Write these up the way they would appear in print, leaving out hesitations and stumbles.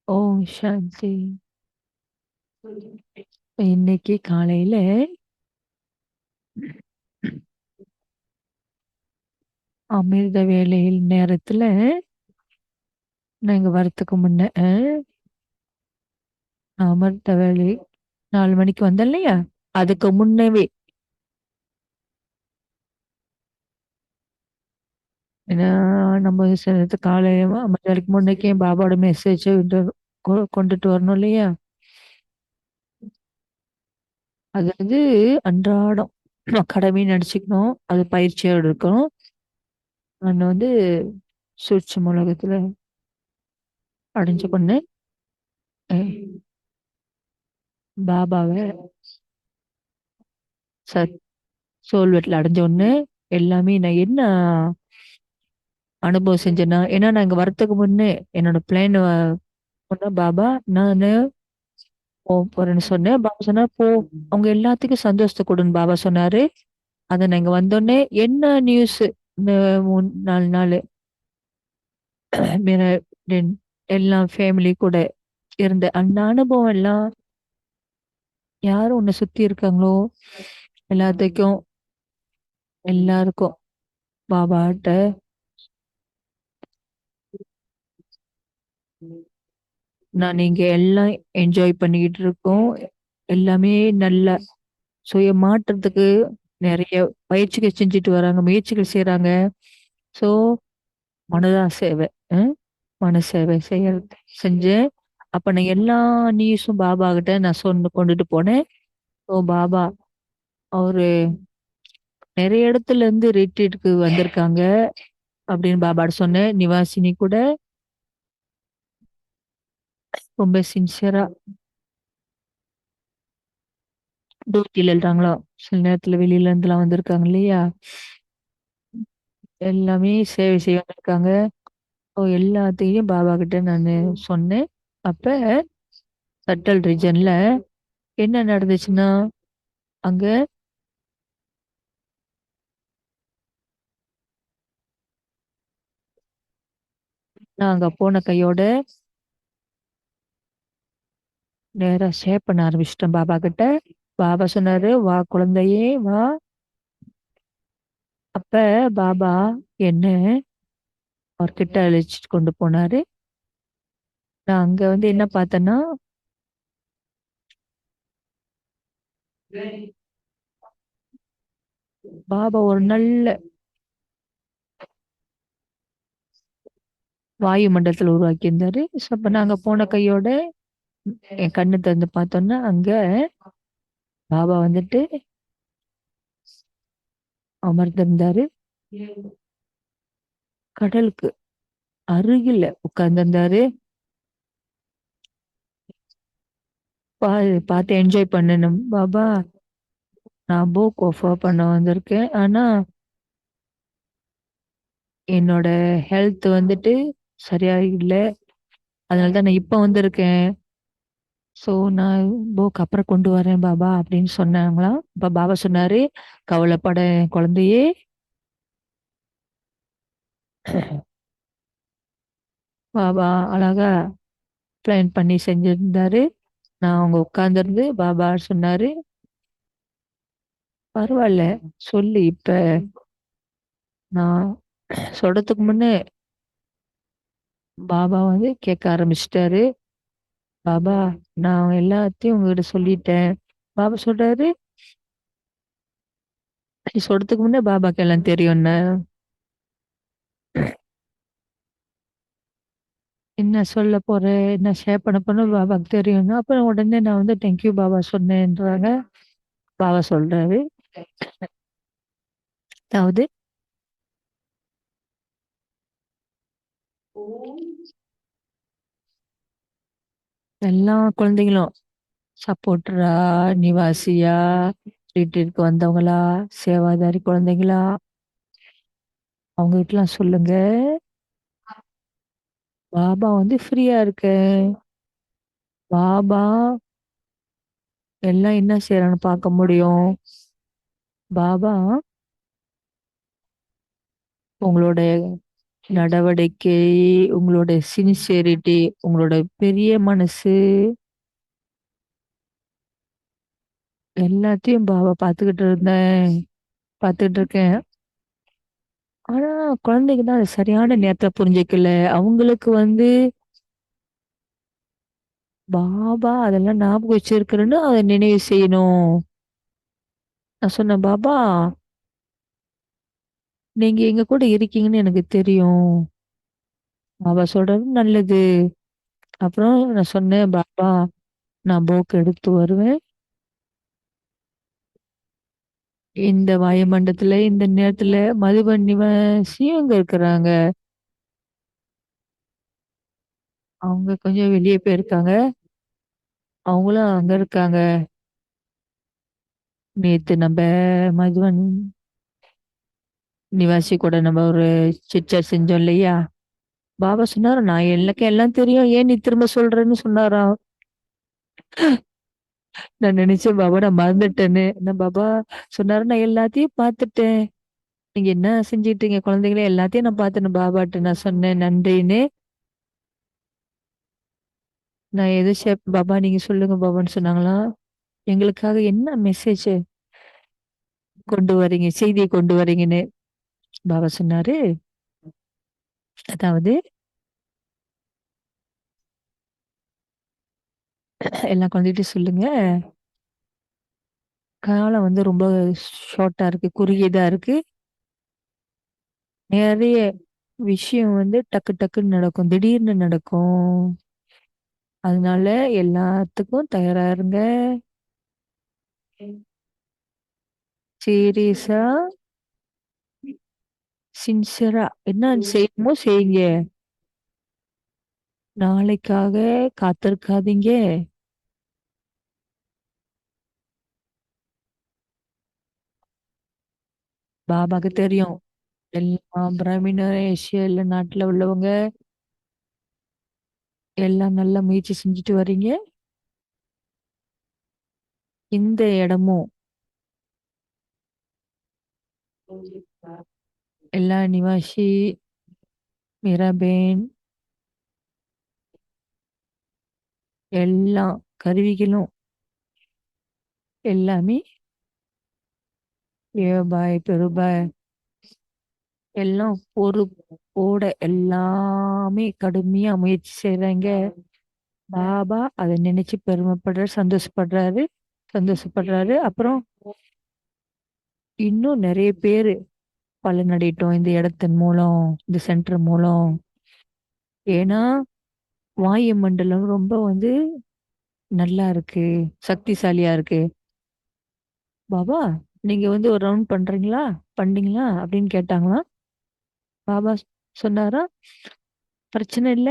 ஓம் சாந்தி. இன்னைக்கு காலையில அமிர்த வேளையில் நேரத்துல நாங்க வரத்துக்கு முன்ன அமிர்த வேலை 4 மணிக்கு வந்தேன் இல்லையா? அதுக்கு முன்னவே ஏன்னா நம்ம சில நேரத்துக்கு காலையில அமிர்த வேலைக்கு முன்னைக்கே பாபாவோட மெசேஜ் கொண்டுட்டு வரணும் இல்லையா? அது வந்து அன்றாடம் கடமையை நடிச்சுக்கணும். அது பயிற்சியோடு இருக்கணும். நான் வந்து சூட்சும உலகத்துல அடைஞ்ச பொண்ணு பாபாவை சத் சோல்வெட்டில் அடைஞ்ச உடனே எல்லாமே நான் என்ன அனுபவம் செஞ்சேன்னா, ஏன்னா நான் இங்க வரத்துக்கு முன்னே என்னோட பிளான் சொன்னா பாபா நானு போறேன்னு சொன்னேன். பாபா சொன்னாரு போ, அவங்க எல்லாத்துக்கும் சந்தோஷத்தை கொடுன்னு பாபா சொன்னாரு. அத நான் இங்க வந்தோடனே என்ன நியூஸ் இந்த 3, 4 நாள் வேற எல்லாம் ஃபேமிலி கூட இருந்த அந்த அனுபவம் எல்லாம் யாரும் உன்னை சுத்தி இருக்காங்களோ எல்லாத்துக்கும் எல்லாருக்கும் பாபாட்ட நான் நீங்க எல்லாம் என்ஜாய் பண்ணிக்கிட்டு இருக்கோம். எல்லாமே நல்ல சுய மாற்றத்துக்கு நிறைய பயிற்சிகள் செஞ்சுட்டு வராங்க, முயற்சிகள் செய்றாங்க. ஸோ மனதா சேவை. மன சேவை செஞ்சேன். அப்ப நான் எல்லா நியூஸும் பாபா கிட்ட நான் கொண்டுட்டு போனேன். ஸோ பாபா அவரு நிறைய இடத்துல இருந்து ரிட்ரீட்க்கு வந்திருக்காங்க அப்படின்னு பாபாட்ட சொன்னேன். நிவாசினி கூட ரொம்ப சின்சியரா டியூட்டில இருக்காங்களா. சில நேரத்துல வெளியில இருந்துலாம் வந்திருக்காங்க இல்லையா? எல்லாமே சேவை செய்ய வந்திருக்காங்க. எல்லாத்தையும் பாபா கிட்ட நானு சொன்னேன். அப்ப சட்டல் ரீஜன்ல என்ன நடந்துச்சுன்னா, அங்க நான் அங்க போன கையோட நேரா ஷேர் பண்ண ஆரம்பிச்சுட்டேன் பாபா கிட்ட. பாபா சொன்னாரு, "வா குழந்தையே வா." அப்ப பாபா என்ன அவர்கிட்ட அழைச்சிட்டு கொண்டு போனாரு. நான் அங்க வந்து என்ன பார்த்தேன்னா, பாபா ஒரு நல்ல வாயு மண்டலத்துல உருவாக்கியிருந்தாரு. ஸோ அப்ப நாங்க போன கையோட என் கண்ணு திறந்து பார்த்தோன்னா, அங்க பாபா வந்துட்டு அமர்ந்திருந்தாரு. கடலுக்கு அருகில உட்கார்ந்திருந்தாரு. பா பார்த்து என்ஜாய் பண்ணணும். பாபா நான் புக் ஆஃபர் பண்ண வந்திருக்கேன். ஆனா என்னோட ஹெல்த் வந்துட்டு சரியா இல்ல. அதனால தான் நான் இப்ப வந்திருக்கேன். ஸோ நான் புக் அப்புறம் கொண்டு வரேன் பாபா அப்படின்னு சொன்னாங்களாம். அப்ப பாபா சொன்னாரு, "கவலைப்பட குழந்தையே." பாபா அழகா பிளான் பண்ணி செஞ்சிருந்தாரு. நான் அவங்க உட்கார்ந்திருந்து பாபா சொன்னாரு, "பரவாயில்ல சொல்லு இப்ப." நான் சொல்றதுக்கு முன்னே பாபா வந்து கேட்க ஆரம்பிச்சிட்டாரு. பாபா நான் எல்லாத்தையும் உங்ககிட்ட சொல்லிட்டேன். பாபா சொல்றாரு, "நீ சொல்றதுக்கு முன்னே பாபாக்கு எல்லாம் தெரியும்ன. என்ன சொல்ல போற, என்ன ஷேர் பண்ண போறன்னு பாபாக்கு தெரியும்னா." அப்புறம் உடனே நான் வந்து தேங்க்யூ பாபா சொன்னேன்றாங்க. பாபா சொல்றாரு, அதாவது எல்லா குழந்தைகளும் சப்போர்ட்டரா, நிவாசியா, ரிட்ரீட்க்கு வந்தவங்களா, சேவாதாரி குழந்தைங்களா, அவங்க கிட்டலாம் சொல்லுங்க. பாபா வந்து ஃப்ரீயா இருக்கேன். பாபா எல்லாம் என்ன செய்றான்னு பார்க்க முடியும். பாபா உங்களுடைய நடவடிக்கை, உங்களோட சின்சியரிட்டி, உங்களோட பெரிய மனசு எல்லாத்தையும் பாபா பார்த்துக்கிட்டு இருந்தேன். பார்த்துட்டு இருக்கேன். ஆனா, குழந்தைங்க தான் அத சரியான நேரத்துல புரிஞ்சுக்கல. அவங்களுக்கு வந்து பாபா அதெல்லாம் ஞாபகம் வச்சிருக்கிறேன்னு அத நினைவு செய்யணும். நான் சொன்னேன், "பாபா, நீங்க எங்க கூட இருக்கீங்கன்னு எனக்கு தெரியும்." பாபா சொல்றது நல்லது. அப்புறம் நான் சொன்னேன், "பாபா, நான் புக் எடுத்து வருவேன். இந்த வாயுமண்டலத்துல, இந்த நேரத்துல மதுபன் நிவாசியும் இங்க இருக்கிறாங்க. அவங்க கொஞ்சம் வெளிய போயிருக்காங்க. அவங்களும் அங்க இருக்காங்க. நேத்து நம்ப மதுவன் நிவாசி கூட நம்ம ஒரு சிட்சாட் செஞ்சோம் இல்லையா?" பாபா சொன்னாரு, "நான் எனக்கு எல்லாம் தெரியும். ஏன் நீ திரும்ப சொல்றன்னு?" சொன்னாராம். நான் நினைச்சேன் பாபா நான் மறந்துட்டேன்னு. என்ன பாபா சொன்னாரு, "நான் எல்லாத்தையும் பார்த்துட்டேன். நீங்க என்ன செஞ்சுட்டீங்க குழந்தைகளே எல்லாத்தையும் நான் பார்த்துட்டேன் பாபாட்ட." நான் சொன்னேன் நன்றின்னு. நான் எது பாபா நீங்க சொல்லுங்க பாபான்னு சொன்னாங்களாம். எங்களுக்காக என்ன மெசேஜ் கொண்டு வரீங்க? செய்திய கொண்டு வரீங்கன்னு. பாபா சொன்னாரு, அதாவது எல்லா குழந்தைகிட்டயும் சொல்லுங்க. காலம் வந்து ரொம்ப ஷார்ட்டா இருக்கு. குறுகியதா இருக்கு. நெறைய விஷயம் வந்து டக்கு டக்குன்னு நடக்கும். திடீர்னு நடக்கும். அதனால எல்லாத்துக்கும் தயாரா இருங்க. சீரியஸா, சின்சியரா என்ன செய்யணுமோ செய்யுங்க. நாளைக்காக காத்திருக்காதீங்க. பாபாக்கு தெரியும். எல்லா பிராமணர், ஏசியால நாட்டுல உள்ளவங்க எல்லாம் நல்லா முயற்சி செஞ்சுட்டு வர்றீங்க. இந்த இடமும் எல்லா நிவாசி, மீராபேன் எல்லா கருவிகளும் எல்லாமே ஏபாய், பெருபாய் எல்லாம் பொறுப்போட எல்லாமே கடுமையா முயற்சி செய்றாங்க. பாபா அத நினைச்சு பெருமைப்படுறாரு, சந்தோஷப்படுறாரு. அப்புறம் இன்னும் நெறைய பேரு பலனடையட்டும் இந்த இடத்தின் மூலம், இந்த சென்டர் மூலம். ஏன்னா, வாயு மண்டலம் ரொம்ப வந்து நல்லா இருக்கு. சக்திசாலியா இருக்கு. பாபா, நீங்க வந்து ஒரு ரவுண்ட் பண்றீங்களா? பண்ணீங்களா? அப்படின்னு கேட்டாங்களாம். பாபா சொன்னாராம், பிரச்சனை இல்ல.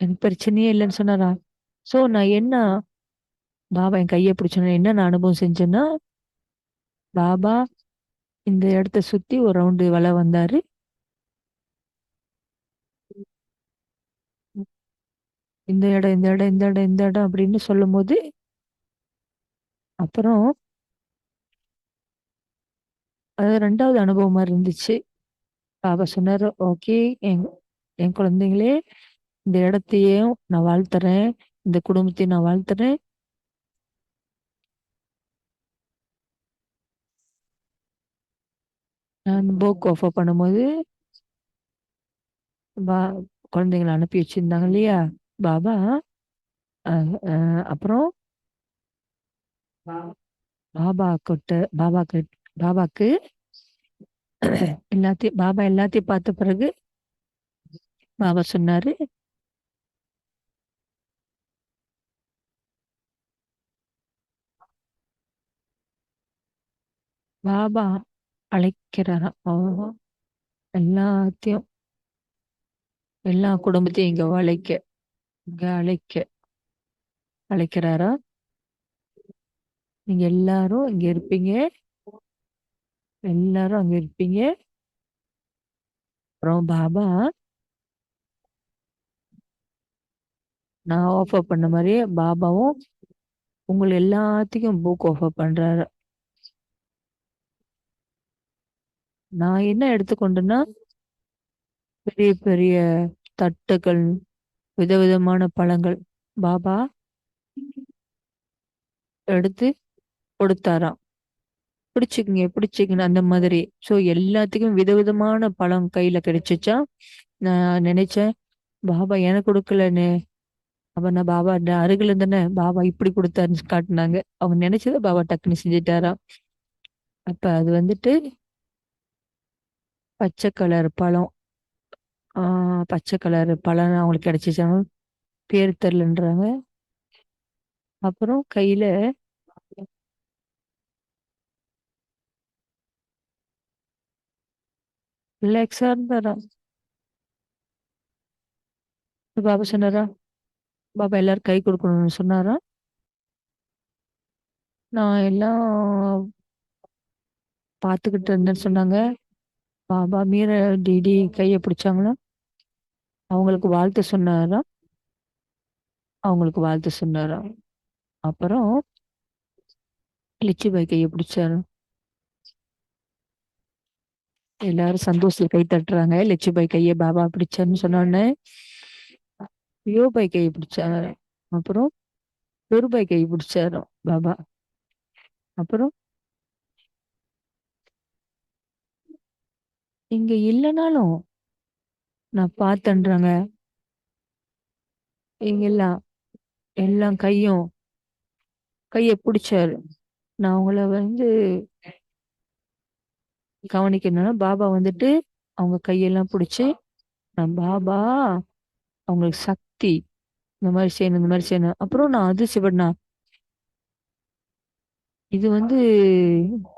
எனக்கு பிரச்சனையே இல்லன்னு சொன்னாராம். சோ நான் என்ன பாபா என் கைய பிடிச்சோன்னே என்ன நான் அனுபவம் செஞ்சேன்னா, பாபா இந்த இடத்த சுத்தி ஒரு ரவுண்டு வலம் வந்தாரு. இந்த இடம், இந்த இடம், இந்த இடம், இந்த இடம் அப்படின்னு சொல்லும்போது, அப்புறம் அது 2வது அனுபவம் மாரி இருந்துச்சு. பாபா சொன்னாரு, "ஓகே என் என் குழந்தைங்களே, இந்த இடத்தையும் நான் வாழ்த்துறேன். இந்த குடும்பத்தையும் நான் வாழ்த்துறேன். நான் புக் ஆஃபர் பண்ணும்போது, பா குழந்தைங்கள அனுப்பி வச்சிருந்தாங்க இல்லையா? பாபா, அ அ அப்புறம் பாபா கிட்ட பாபாக்கு பாபா எல்லாத்தையும் பார்த்த பிறகு பாபா சொன்னாரு, பாபா அழைக்கிறாராம். எல்லாத்தையும் எல்லா குடும்பத்தையும் இங்க அழைக்கிறாராம். நீங்க எல்லாரும் இங்க இருப்பீங்க. எல்லாரும் அங்க இருப்பீங்க. அப்புறம் பாபா நான் ஆஃபர் பண்ண மாரியே பாபாவும் உங்கள எல்லாத்துக்கும் புக் ஆஃபர் பண்றாரு. நான் என்ன எடுத்துக்கொண்டேன்னா, பெரிய பெரிய தட்டுகள், விதவிதமான பழங்கள் பாபா எடுத்து கொடுத்தாராம். பிடிச்சுக்குங்க பிடிச்சுக்குங்க அந்த மாதிரி. ஸோ எல்லாத்துக்கும் விதவிதமான பழம் கையில கிடைச்சிச்சா. நான் நினைச்சேன், பாபா எனக்கு கொடுக்கலன்னு. அப்ப நான் பாபா அருகில இருந்தேனே, பாபா இப்படி கொடுத்தாருன்னு காட்டுனாங்க. அவங்க நினைச்சதை பாபா டக்குன்னு செஞ்சுட்டாராம். அப்ப அது வந்துட்டு பச்சை கலர் பழம். பச்சை கலர் பழம் அவங்களுக்கு கிடைச்சிச்சாங்க. பேர் தெரிலன்றாங்க. அப்புறம் கையில ரிலாக்ஸா இருந்தாராம். பாபா சொன்னாரா, பாபா எல்லாரும் கை கொடுக்கணும்னு சொன்னாரா. நான் எல்லாம் பார்த்துக்கிட்டு இருந்தேன்னு சொன்னாங்க. பாபா மீரா டிடி கையை பிடிச்சாங்களா, அவங்களுக்கு வாழ்த்து சொன்னாரா. அவங்களுக்கு வாழ்த்து சொன்னாரா. அப்புறம் லிச்சிபாய் கையை பிடிச்சாரு. எல்லாரும் சந்தோஷத்துல கை தட்டுறாங்க. லட்சுபாய் கையை பாபா பிடிச்சாருன்னு சொன்னோடனே யோபாய் கையை பிடிச்சாரு. அப்புறம் பெருபாய் கையை பிடிச்சாரு பாபா. அப்புறம் இங்க இல்லைனாலும் நான் பார்த்தேன்றாங்க. இங்க எல்லாம் எல்லாம் கையை பிடிச்சாரு. நான் அவங்கள கவனிக்கணும்னா பாபா வந்துட்டு அவங்க கையெல்லாம் பிடிச்சி, நான் பாபா அவங்களுக்கு சக்தி, இந்த மாதிரி செய்யணும் இந்த மாதிரி செய்யணும். அப்புறம் நான் அதிர்ச்சிப்படினா, இது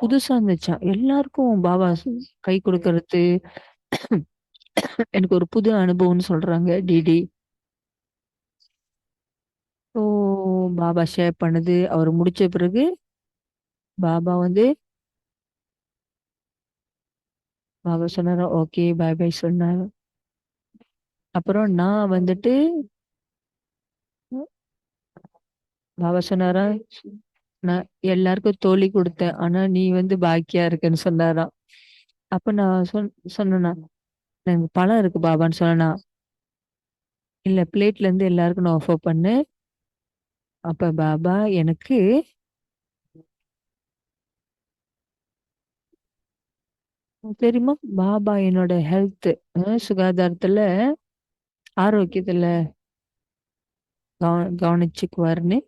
புதுசா இருந்துச்சா எல்லாருக்கும் பாபா கை கொடுக்கறது. எனக்கு ஒரு புது அனுபவம்னு சொல்றாங்க டிடி. ஓ, பாபா ஷேர் பண்ணுது. அவர் முடிச்ச பிறகு பாபா பாபா சொன்னாரா, ஓகே பாய் பாய் சொன்னாரு. அப்புறம் நான் பாபா சொன்னாரா, நான் எல்லாருக்கும் தோழி கொடுத்தேன். ஆனா நீ பாக்கியா இருக்கேன்னு சொன்னாராம். அப்ப நான் சொன்னேனா, எனக்கு பழம் இருக்கு பாபான்னு சொன்னேனா. இல்ல, பிளேட்ல இருந்து எல்லாருக்கும் நான் ஆஃபர் பண்ணு. அப்ப பாபா எனக்கு தெரியுமா, பாபா என்னோட ஹெல்த், சுகாதாரத்துல, ஆரோக்கியத்துல கவனிச்சுக்குவாருன்னு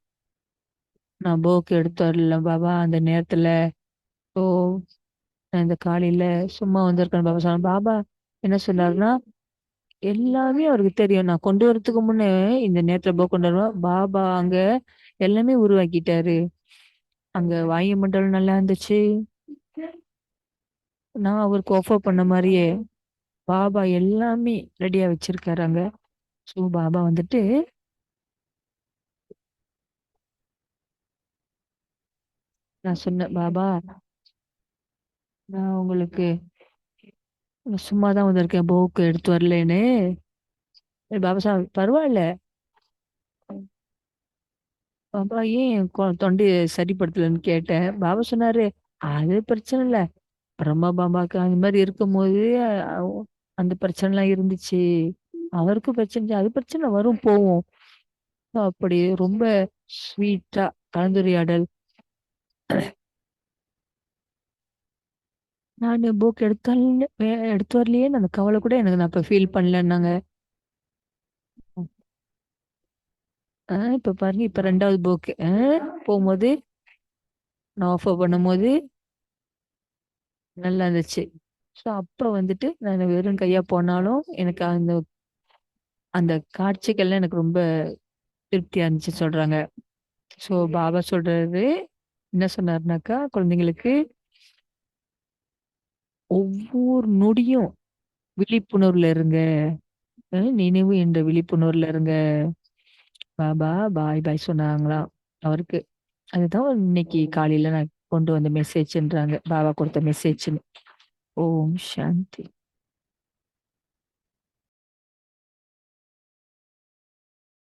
நான் போக்கு எடுத்து வரல பாபா அந்த நேரத்துல. ஓ, நான் இந்த காலையில சும்மா வந்திருக்கேன் பாபா சொன்ன. பாபா என்ன சொன்னாருன்னா, எல்லாமே அவருக்கு தெரியும். நான் கொண்டு வரதுக்கு முன்னே இந்த நேரத்துல கொண்டு வருவேன். பாபா அங்க எல்லாமே உருவாக்கிட்டாரு. அங்க வாயுமண்டலம் நல்லா இருந்துச்சு. நான் அவருக்கு ஆஃபர் பண்ண மாதிரியே பாபா எல்லாமே ரெடியா வச்சிருக்காரு அங்க. ஸோ பாபா நான் சொன்னேன், பாபா நான் உங்களுக்கு சும்மா தான் வந்திருக்கேன், போக்கு எடுத்து வரலேன்னு. பாபா சார் பரவாயில்ல, பாபா ஏன் தொண்டையை சரிப்படுத்தலன்னு கேட்டேன். பாபா சொன்னாரு, அது பிரச்சனை இல்ல. பிரம்மா பாபாக்கு அந்த மாதிரி இருக்கும்போது அந்த பிரச்சனை எல்லாம் இருந்துச்சு. அவருக்கும் பிரச்சனை இருந்துச்சு. அது பிரச்சனை வரும் போவோம். அப்படி ரொம்ப ஸ்வீட்டா கலந்துரையாடல். நான் புக் எடுத்து வரலையே அந்த கவலை கூட எனக்கு நான் இப்ப ஃபீல் பண்ணலன்னாங்க. இப்ப பாருங்க, இப்ப ரெண்டாவது புக் போகும்போது நான் ஆஃபர் பண்ணும்போது நல்லா இருந்துச்சு. ஸோ அப்ப நான் வெறும் கையா போனாலும் எனக்கு அந்த அந்த காட்சிகள்லாம் எனக்கு ரொம்ப திருப்தியா இருந்துச்சு சொல்றாங்க. ஸோ பாபா சொல்றாரு, என்ன சொன்னாருனாக்கா, குழந்தைங்களுக்கு ஒவ்வொரு நொடியும் விழிப்புணர்வுல இருங்க. நினைவு என்ற விழிப்புணர்வுல இருங்க. பாபா பாய் பாய் சொன்னாங்களாம் அவருக்கு. அதுதான் இன்னைக்கு காலையில நான் கொண்டு வந்த மெசேஜ்ன்றாங்க, பாபா கொடுத்த மெசேஜ்ன்னு. ஓம் சாந்தி.